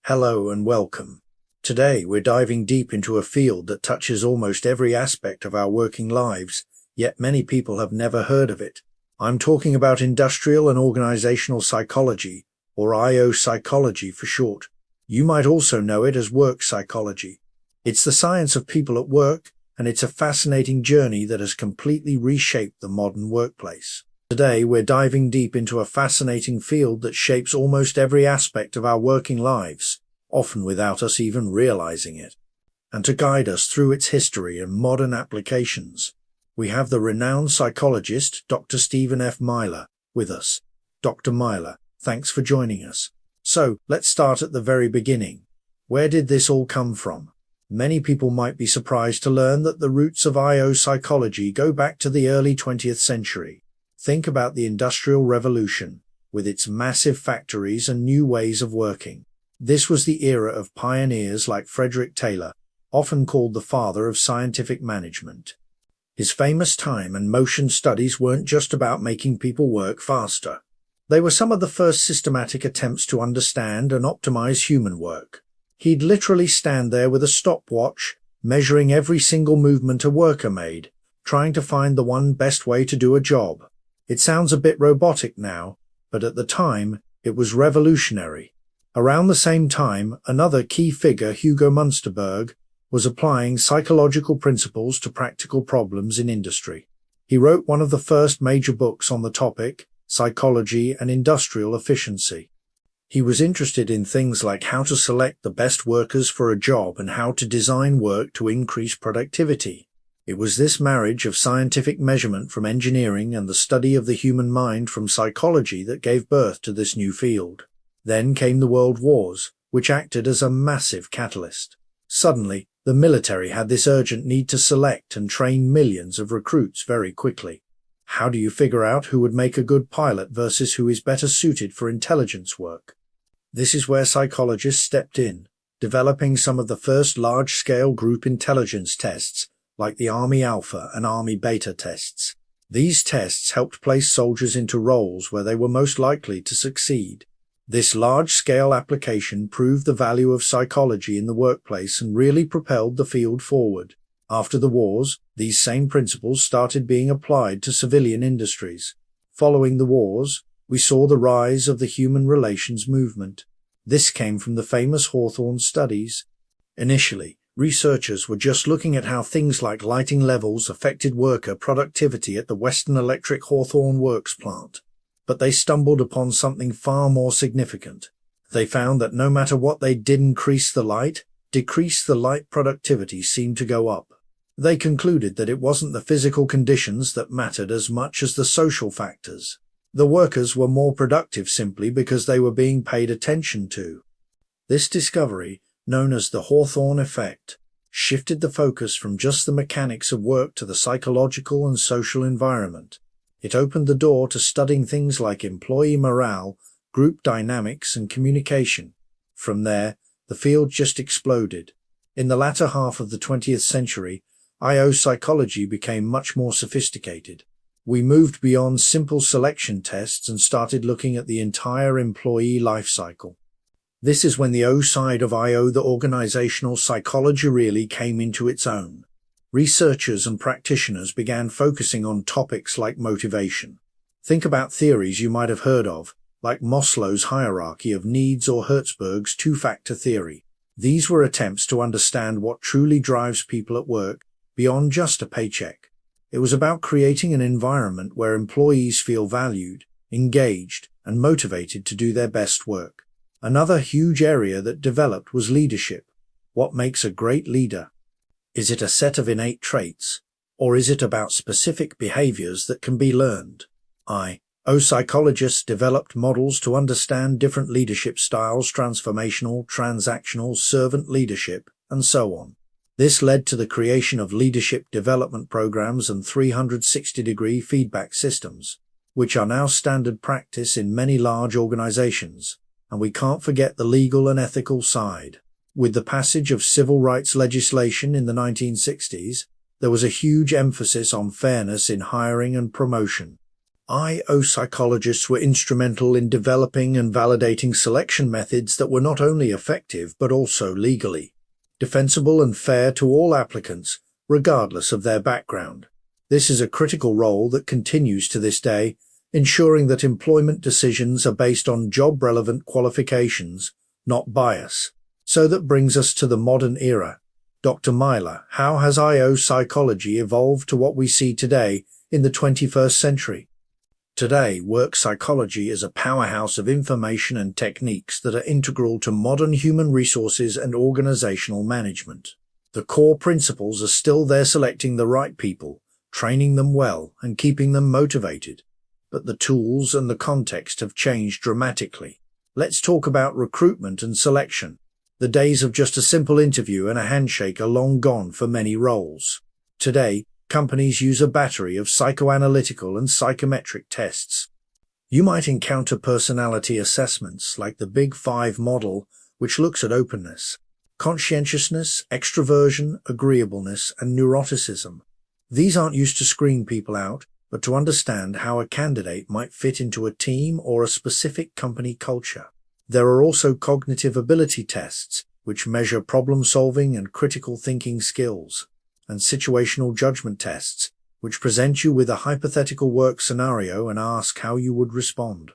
Hello and welcome. Today we're diving deep into a field that touches almost every aspect of our working lives, yet many people have never heard of it. I'm talking about industrial and organizational psychology, or IO psychology for short. You might also know it as work psychology. It's the science of people at work, and it's a fascinating journey that has completely reshaped the modern workplace. Today we're diving deep into a fascinating field that shapes almost every aspect of our working lives, often without us even realizing it. And to guide us through its history and modern applications, we have the renowned psychologist Dr. Stephen F Myler with us. Dr. Myler, thanks for joining us. So, let's start at the very beginning. Where did this all come from? Many people might be surprised to learn that the roots of IO psychology go back to the early 20th century. Think about the Industrial Revolution, with its massive factories and new ways of working. This was the era of pioneers like Frederick Taylor, often called the father of scientific management. His famous time and motion studies weren't just about making people work faster. They were some of the first systematic attempts to understand and optimize human work. He'd literally stand there with a stopwatch, measuring every single movement a worker made, trying to find the one best way to do a job. It sounds a bit robotic now, but at the time, it was revolutionary. Around the same time, another key figure, Hugo Munsterberg, was applying psychological principles to practical problems in industry. He wrote one of the first major books on the topic, Psychology and Industrial Efficiency. He was interested in things like how to select the best workers for a job and how to design work to increase productivity. It was this marriage of scientific measurement from engineering and the study of the human mind from psychology that gave birth to this new field. Then came the World Wars, which acted as a massive catalyst. Suddenly, the military had this urgent need to select and train millions of recruits very quickly. How do you figure out who would make a good pilot versus who is better suited for intelligence work? This is where psychologists stepped in, developing some of the first large-scale group intelligence tests, like the Army Alpha and Army Beta tests. These tests helped place soldiers into roles where they were most likely to succeed. This large-scale application proved the value of psychology in the workplace and really propelled the field forward. After the wars, these same principles started being applied to civilian industries. Following the wars, we saw the rise of the human relations movement. This came from the famous Hawthorne studies. Initially, researchers were just looking at how things like lighting levels affected worker productivity at the Western Electric Hawthorne Works plant. But they stumbled upon something far more significant. They found that no matter what they did decrease the light productivity seemed to go up. They concluded that it wasn't the physical conditions that mattered as much as the social factors. The workers were more productive simply because they were being paid attention to. This discovery, known as the Hawthorne effect, shifted the focus from just the mechanics of work to the psychological and social environment. It opened the door to studying things like employee morale, group dynamics, and communication. From there, the field just exploded. In the latter half of the 20th century, IO psychology became much more sophisticated. We moved beyond simple selection tests and started looking at the entire employee life cycle. This is when the O side of IO, the organizational psychology, really came into its own. Researchers and practitioners began focusing on topics like motivation. Think about theories you might have heard of, like Maslow's hierarchy of needs or Hertzberg's two-factor theory. These were attempts to understand what truly drives people at work beyond just a paycheck. It was about creating an environment where employees feel valued, engaged, and motivated to do their best work. Another huge area that developed was leadership. What makes a great leader? Is it a set of innate traits, or is it about specific behaviors that can be learned? IO psychologists developed models to understand different leadership styles: transformational, transactional, servant leadership, and so on. This led to the creation of leadership development programs and 360-degree feedback systems, which are now standard practice in many large organizations. And we can't forget the legal and ethical side. With the passage of civil rights legislation in the 1960s, there was a huge emphasis on fairness in hiring and promotion. I/O psychologists were instrumental in developing and validating selection methods that were not only effective but also legally defensible and fair to all applicants, regardless of their background. This is a critical role that continues to this day, ensuring that employment decisions are based on job-relevant qualifications, not bias. So that brings us to the modern era. Dr. Myler, how has I/O psychology evolved to what we see today in the 21st century? Today, work psychology is a powerhouse of information and techniques that are integral to modern human resources and organizational management. The core principles are still there: selecting the right people, training them well, and keeping them motivated. But the tools and the context have changed dramatically. Let's talk about recruitment and selection. The days of just a simple interview and a handshake are long gone for many roles. Today, companies use a battery of psychoanalytical and psychometric tests. You might encounter personality assessments like the Big Five model, which looks at openness, conscientiousness, extroversion, agreeableness, and neuroticism. These aren't used to screen people out, but to understand how a candidate might fit into a team or a specific company culture. There are also cognitive ability tests, which measure problem-solving and critical thinking skills, and situational judgment tests, which present you with a hypothetical work scenario and ask how you would respond.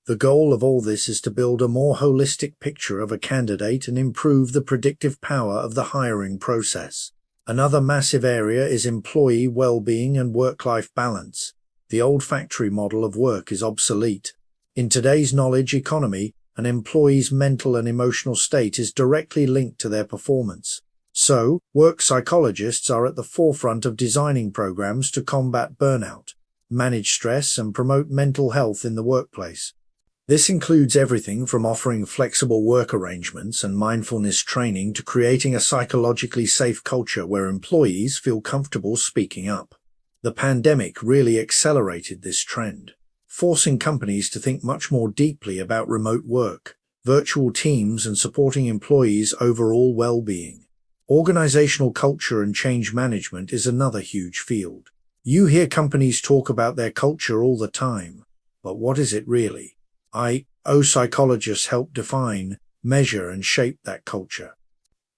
The goal of all this is to build a more holistic picture of a candidate and improve the predictive power of the hiring process. Another massive area is employee well-being and work-life balance. The old factory model of work is obsolete. In today's knowledge economy, an employee's mental and emotional state is directly linked to their performance. So, work psychologists are at the forefront of designing programs to combat burnout, manage stress, and promote mental health in the workplace. This includes everything from offering flexible work arrangements and mindfulness training to creating a psychologically safe culture where employees feel comfortable speaking up. The pandemic really accelerated this trend, forcing companies to think much more deeply about remote work, virtual teams, and supporting employees' overall well-being. Organizational culture and change management is another huge field. You hear companies talk about their culture all the time, but what is it really? I/O psychologists help define, measure, and shape that culture.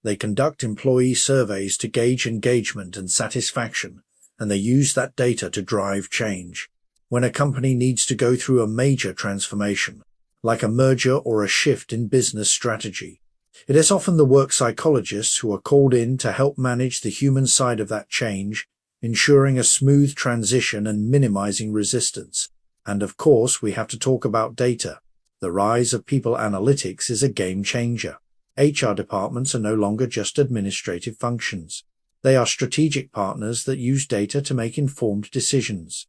They conduct employee surveys to gauge engagement and satisfaction, and they use that data to drive change. When a company needs to go through a major transformation, like a merger or a shift in business strategy, it is often the work psychologists who are called in to help manage the human side of that change, ensuring a smooth transition and minimizing resistance. And of course, we have to talk about data. The rise of people analytics is a game changer. HR departments are no longer just administrative functions. They are strategic partners that use data to make informed decisions.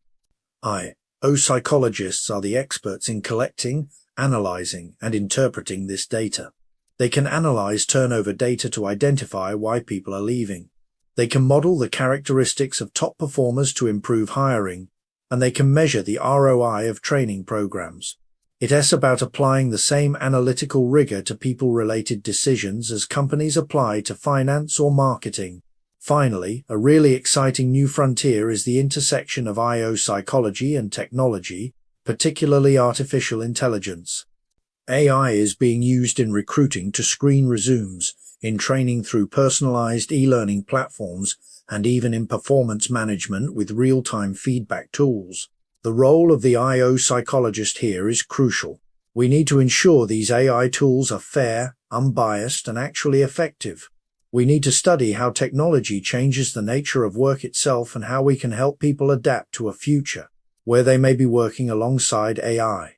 I/O psychologists are the experts in collecting, analyzing, and interpreting this data. They can analyze turnover data to identify why people are leaving. They can model the characteristics of top performers to improve hiring, and they can measure the ROI of training programs. It is about applying the same analytical rigor to people-related decisions as companies apply to finance or marketing. Finally, a really exciting new frontier is the intersection of I/O psychology and technology, particularly artificial intelligence. AI is being used in recruiting to screen resumes, in training through personalized e-learning platforms, and even in performance management with real-time feedback tools. The role of the I/O psychologist here is crucial. We need to ensure these AI tools are fair, unbiased, and actually effective. We need to study how technology changes the nature of work itself and how we can help people adapt to a future where they may be working alongside AI.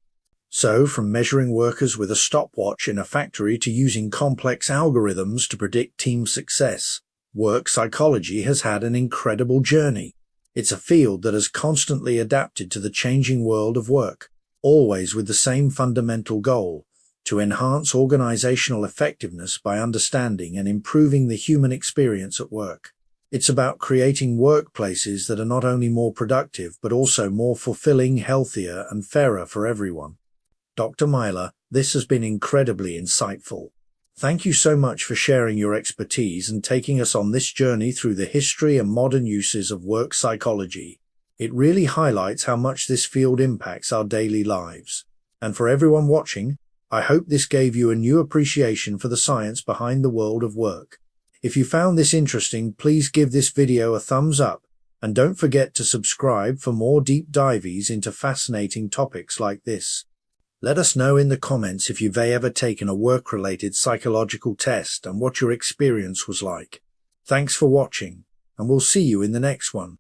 So, from measuring workers with a stopwatch in a factory to using complex algorithms to predict team success, work psychology has had an incredible journey. It's a field that has constantly adapted to the changing world of work, always with the same fundamental goal: to enhance organizational effectiveness by understanding and improving the human experience at work. It's about creating workplaces that are not only more productive but also more fulfilling, healthier, and fairer for everyone. Dr. Myler, this has been incredibly insightful. Thank you so much for sharing your expertise and taking us on this journey through the history and modern uses of work psychology. It really highlights how much this field impacts our daily lives. And for everyone watching, I hope this gave you a new appreciation for the science behind the world of work. If you found this interesting, please give this video a thumbs up, and don't forget to subscribe for more deep dives into fascinating topics like this. Let us know in the comments if you've ever taken a work-related psychological test and what your experience was like. Thanks for watching, and we'll see you in the next one.